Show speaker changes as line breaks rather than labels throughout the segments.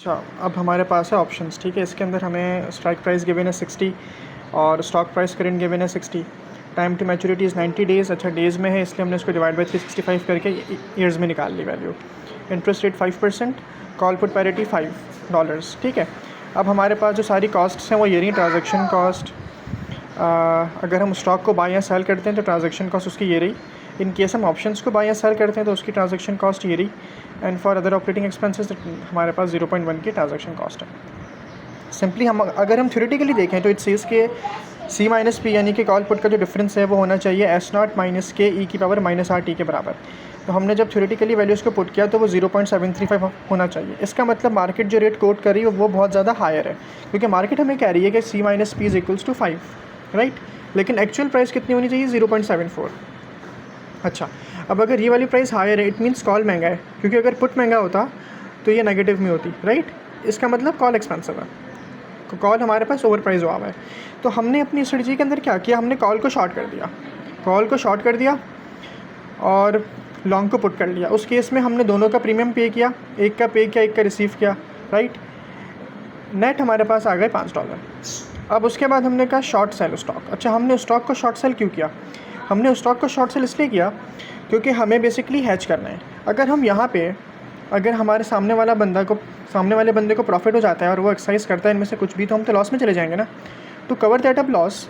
अच्छा, अब हमारे पास है ऑप्शंस, ठीक है। इसके अंदर हमें स्ट्राइक प्राइस गिवन है 60 और स्टॉक प्राइस करंट गिवन है 60। Time to maturity is 90 days. अच्छा, डेज़ में है इसलिए हमने उसको डिवाइड बाई 365 करके ईयर्स में निकाल ली value. Interest rate 5%, call put parity $5, ठीक है। अब हमारे पास जो सारी कॉस्ट्स हैं वो ये रही। ट्रांजेक्शन कॉस्ट, अगर हम स्टॉक को बाय या सेल करते हैं तो ट्रांजेक्शन कॉस्ट उसकी ये रही। इन केस हम ऑप्शंस को बाय या सेल करते हैं तो उसकी ट्रांजेक्शन कॉस्ट ये रही। And for other operating expenses हमारे पास 0.1 की ट्रांजेक्शन कॉस्ट है। सिंपली हम अगर हम थ्योरेटिकली देखें तो इट सेज के C माइनस पी यानी कि कॉल पुट का जो डिफरेंस है वो होना चाहिए S0 माइनस के ई की पावर माइनस RT के बराबर। तो हमने जब थ्योरेटिकली वैल्यूज़ को पुट किया तो वो 0.735 होना चाहिए। इसका मतलब मार्केट जो रेट कोट कर रही है वो बहुत ज़्यादा हायर है, क्योंकि मार्केट हमें कह रही है कि C minus P is equals to 5, right. लेकिन एक्चुअल प्राइस कितनी होनी चाहिए? 0.74। अच्छा, अब अगर ये वाली प्राइस हायर है इट मीन्स कॉल महंगा है, क्योंकि अगर पुट महंगा होता तो ये नेगेटिव में होती, राइट। इसका मतलब कॉल एक्सपेंसिव है, कॉल हमारे पास ओवर प्राइस हुआ है। तो हमने अपनी स्ट्रेटजी के अंदर क्या किया? हमने कॉल को शॉर्ट कर दिया, कॉल को शॉर्ट कर दिया और लॉन्ग को पुट कर लिया। उस केस में हमने दोनों का प्रीमियम पे किया, एक का पे किया एक का रिसीव किया, राइट। नेट हमारे पास आ गए $5। अब उसके बाद हमने कहा शॉर्ट सेल स्टॉक। अच्छा, हमने उस स्टॉक को शॉर्ट सेल क्यों किया? हमने उस स्टॉक को शॉर्ट सेल इसलिए किया क्योंकि हमें बेसिकली हैच करना है। अगर हम यहाँ पे अगर हमारे सामने वाले बंदे को प्रॉफिट हो जाता है और वो एक्सरसाइज करता है इनमें से कुछ भी, तो हम तो लॉस में चले जाएंगे ना। तो कवर दैट अप लॉस,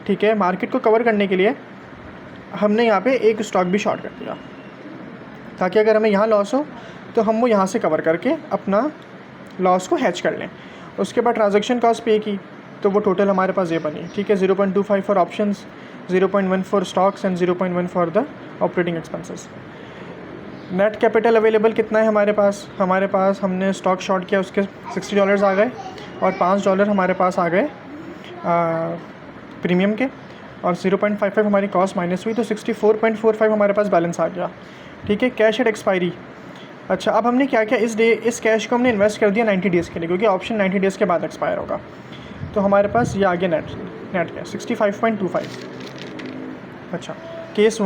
ठीक है, मार्केट को कवर करने के लिए हमने यहाँ पे एक स्टॉक भी शॉर्ट कर दिया, ताकि अगर हमें यहाँ लॉस हो तो हम वो यहाँ से कवर करके अपना लॉस को हैच कर लें। उसके बाद ट्रांजेक्शन कॉस्ट पे की तो वो टोटल हमारे पास ये बनी, ठीक है। 0.25 for options, 0.1 for stocks and 0.1 for the operating expenses. Net capital available कितना है हमारे पास? हमारे पास हमने स्टॉक शॉर्ट किया उसके $60 आ गए और $5 हमारे पास आ गए प्रीमियम के, और 0.55 हमारी कॉस्ट माइनस हुई, तो 64.45 हमारे पास बैलेंस आ गया, ठीक है। Cash at expiry. अच्छा, अब हमने क्या किया? इस कैश को हमने इन्वेस्ट कर दिया 90 डेज़ के लिए, क्योंकि ऑप्शन 90 डेज़ के बाद एक्सपायर होगा। तो हमारे पास ये आ गया नेट क्या 65.25। अच्छा, केस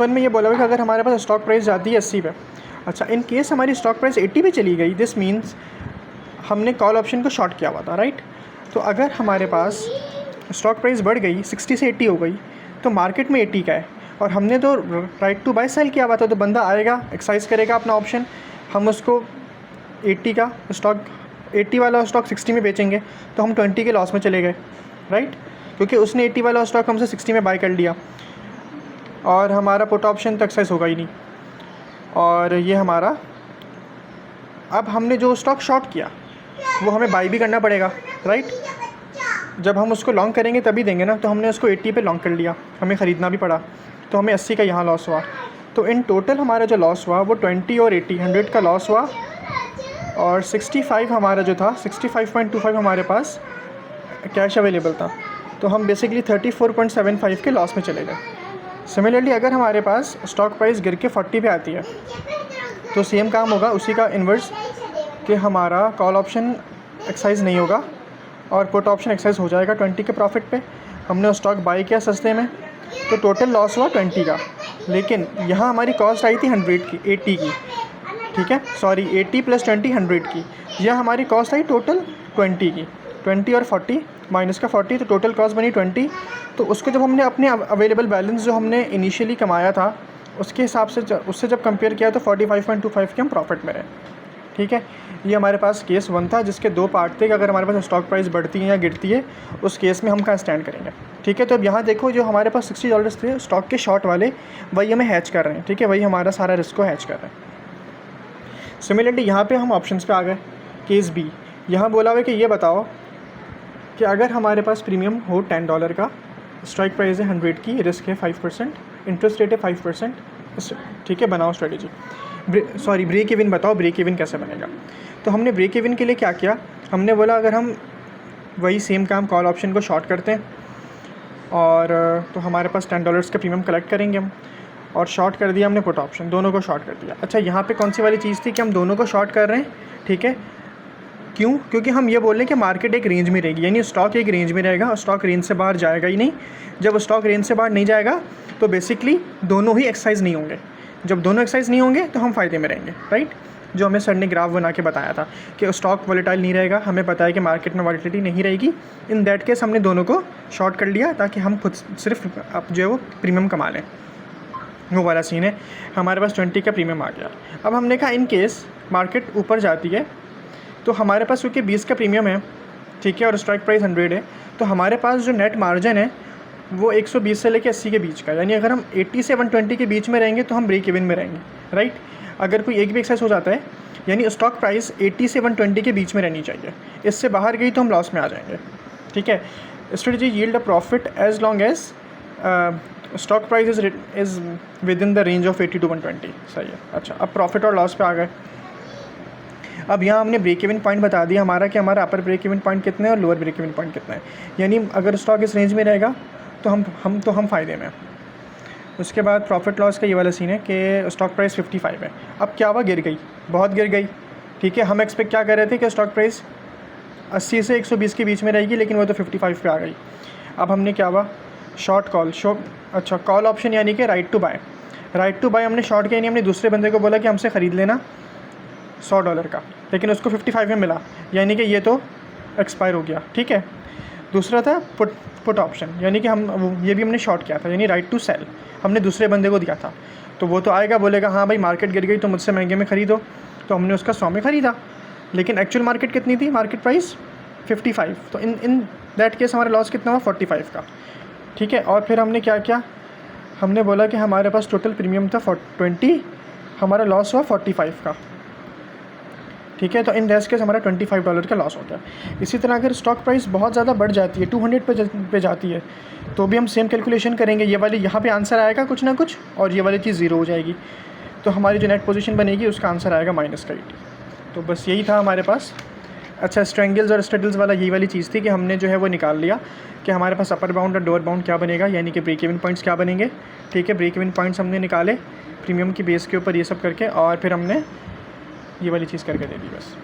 वन में ये बोला हुआ कि अगर हमारे पास स्टॉक प्राइस जाती है 80 पे। अच्छा, इन केस हमारी स्टॉक प्राइस 80 पे चली गई, दिस मीन्स हमने कॉल ऑप्शन को शॉर्ट किया हुआ था, राइट। तो अगर हमारे पास स्टॉक प्राइस बढ़ गई 60 से 80 हो गई, तो मार्केट में 80 का है और हमने तो राइट टू बाय सेल किया हुआ था, तो बंदा आएगा एक्सरसाइज करेगा अपना ऑप्शन, हम उसको 80 का स्टॉक 80 वाला स्टॉक 60 में बेचेंगे, तो हम 20 के लॉस में चले गए, राइट, क्योंकि उसने 80 वाला स्टॉक हमसे 60 में बाय कर लिया और हमारा पुट ऑप्शन तो एक्सरसाइज होगा ही नहीं। और ये हमारा, अब हमने जो स्टॉक शॉर्ट किया वो हमें बाय भी करना पड़ेगा, राइट। जब हम उसको लॉन्ग करेंगे तभी देंगे ना, तो हमने उसको 80 पे लॉन्ग कर लिया, हमें ख़रीदना भी पड़ा, तो हमें 80 का यहाँ लॉस हुआ। तो इन टोटल हमारा जो लॉस हुआ वो 20 और 80 100 का लॉस हुआ, और 65 हमारा जो था 65.25 हमारे पास कैश अवेलेबल था, तो हम बेसिकली 34.75 के लॉस में चले गए। सिमिलरली अगर हमारे पास स्टॉक प्राइस गिर के 40 पे आती है तो सेम काम होगा, उसी का इन्वर्स, कि हमारा कॉल ऑप्शन एक्सरसाइज नहीं होगा और पुट ऑप्शन एक्सरसाइज हो जाएगा 20 के प्रॉफिट पे। हमने स्टॉक बाई किया सस्ते में, तो टोटल लॉस हुआ 20 का, लेकिन यहाँ हमारी कॉस्ट आई थी 80 की, ठीक है, सॉरी 80 + 20 100 की। यह हमारी कॉस्ट आई टोटल 20 की, 20 और 40 माइनस का 40, तो टोटल कॉस्ट बनी 20। तो उसको जब हमने अपने अवेलेबल बैलेंस जो हमने इनिशियली कमाया था उसके हिसाब से उससे जब कंपेयर किया तो 45.25 के हम प्रॉफिट में रहे, ठीक है। ये हमारे पास केस 1 था जिसके 2 पार्ट थे कि अगर हमारे पास स्टॉक प्राइस बढ़ती है या गिरती है उस केस में हम कहाँ स्टैंड करेंगे, ठीक है। तो अब यहाँ देखो, जो हमारे पास $60 थे स्टॉक के शॉर्ट वाले, वही हमें हैच कर रहे हैं, ठीक है, वही हमारा सारा रिस्क को हैच कर रहे हैं। सिमिलरली यहाँ पे हम ऑप्शंस पे आ गए। केस बी, यहाँ बोला हुआ है कि ये बताओ कि अगर हमारे पास प्रीमियम हो $10 का, स्ट्राइक प्राइस है 100 की, रिस्क है 5%, इंटरेस्ट रेट है 5%, ठीक है, बनाओ स्ट्रेटेजी। सॉरी, ब्रेक इवन बताओ, ब्रेक इवन कैसे बनेगा। तो हमने ब्रेक इवन के लिए क्या किया, हमने बोला अगर हम वही सेम काम कॉल ऑप्शन को शॉर्ट करते हैं और तो हमारे पास $10 का प्रीमियम कलेक्ट करेंगे हम, और शॉर्ट कर दिया हमने पुट ऑप्शन, दोनों को शॉर्ट कर दिया। अच्छा, यहाँ पे कौन सी वाली चीज़ थी कि हम दोनों को शॉर्ट कर रहे हैं, ठीक है, क्यों? क्योंकि हम ये बोल रहे हैं कि मार्केट एक रेंज में रहेगी, यानी स्टॉक एक रेंज में रहेगा और स्टॉक रेंज से बाहर जाएगा ही नहीं। जब स्टॉक रेंज से बाहर नहीं जाएगा तो बेसिकली दोनों ही एक्सरसाइज नहीं होंगे, जब दोनों एक्सरसाइज नहीं होंगे तो हम फ़ायदे में रहेंगे, राइट। जो हमें सर ने ग्राफ बना के बताया था कि स्टॉक वॉलेटाइल नहीं रहेगा, हमें पता है कि मार्केट में वॉलेटिलिटी नहीं रहेगी। इन दैट केस हमने दोनों को शॉर्ट कर लिया ताकि हम खुद सिर्फ अब जो है वो प्रीमियम कमा लें। वो वाला सीन है, हमारे पास 20 का प्रीमियम आ गया। अब हमने कहा इन केस मार्केट ऊपर जाती है तो हमारे पास क्योंकि 20 का प्रीमियम है, ठीक है, और स्ट्राइक प्राइस 100 है, तो हमारे पास जो नेट मार्जिन है वो 120 से लेकर 80 के बीच का, यानी अगर हम 80 से 120 के बीच में रहेंगे तो हम ब्रेक इवन में रहेंगे, राइट। अगर कोई एक भी एक्सेस हो जाता है, यानी स्टॉक प्राइस 80 से 120 के बीच में रहनी चाहिए, इससे बाहर गई तो हम लॉस में आ जाएंगे, ठीक है। Strategy yield a profit as long as stock price is within the range of 80 to 120, सही है। अच्छा, अब प्रॉफिट और लॉस पे आ गए। अब यहाँ हमने ब्रेक इवन पॉइंट बता दिया हमारा कि हमारा अपर ब्रेक इवन पॉइंट कितना है और लोअर ब्रेक इवन पॉइंट कितना है, यानी अगर स्टॉक इस रेंज में रहेगा तो हम फ़ायदे में। उसके बाद प्रॉफिट लॉस का ये वाला सीन है कि स्टॉक प्राइस 55 है। अब क्या हुआ, गिर गई, बहुत गिर गई, ठीक है। हम एक्सपेक्ट क्या कर रहे थे कि स्टॉक प्राइस 80 से 120 के बीच में रहेगी, लेकिन वो तो 55 पे आ गई। अब हमने क्या हुआ, शॉर्ट कॉल अच्छा कॉल ऑप्शन यानी कि राइट टू बाय हमने शॉर्ट किया, यानी हमने दूसरे बंदे को बोला कि हमसे ख़रीद लेना $100 का, लेकिन उसको 55 में मिला, यानी कि ये तो एक्सपायर हो गया, ठीक है। दूसरा था पुट ऑप्शन, यानी कि ये भी हमने शॉर्ट किया था, यानी राइट टू सेल हमने दूसरे बंदे को दिया था। तो वो तो आएगा, बोलेगा हाँ भाई मार्केट गिर गई तो मुझसे महंगे में ख़रीदो, तो हमने उसका 100 में ख़रीदा, लेकिन एक्चुअल मार्केट कितनी थी, मार्केट प्राइस 55, तो इन दैट केस हमारा लॉस कितना हुआ, 45 का, ठीक है। और फिर हमने क्या किया, हमने बोला कि हमारे पास टोटल प्रीमियम था 20, हमारा लॉस हुआ 45 का, ठीक है। तो इन दैट केस हमारा $25 का लॉस होता है। इसी तरह अगर स्टॉक प्राइस बहुत ज़्यादा बढ़ जाती है, 200 पे जाती है, तो भी हम सेम कैलकुलेशन करेंगे, ये वाली यहाँ पे आंसर आएगा कुछ ना कुछ, और ये वाली चीज़ ज़ीरो हो जाएगी, तो हमारी जो नेट पोजीशन बनेगी उसका आंसर आएगा -80। तो बस यही था हमारे पास। अच्छा, स्ट्रेंगल्स और स्ट्रेडल्स वाला यही वाली चीज़ थी कि हमने जो है वो निकाल लिया कि हमारे पास अपर बाउंड और लोअर बाउंड क्या बनेगा, यानी कि ब्रेक इवन पॉइंट्स क्या बनेंगे, ठीक है। ब्रेक इवन पॉइंट्स हमने निकाले प्रीमियम की बेस के ऊपर ये सब करके, और फिर हमने ये वाली चीज़ करके दे दी बस।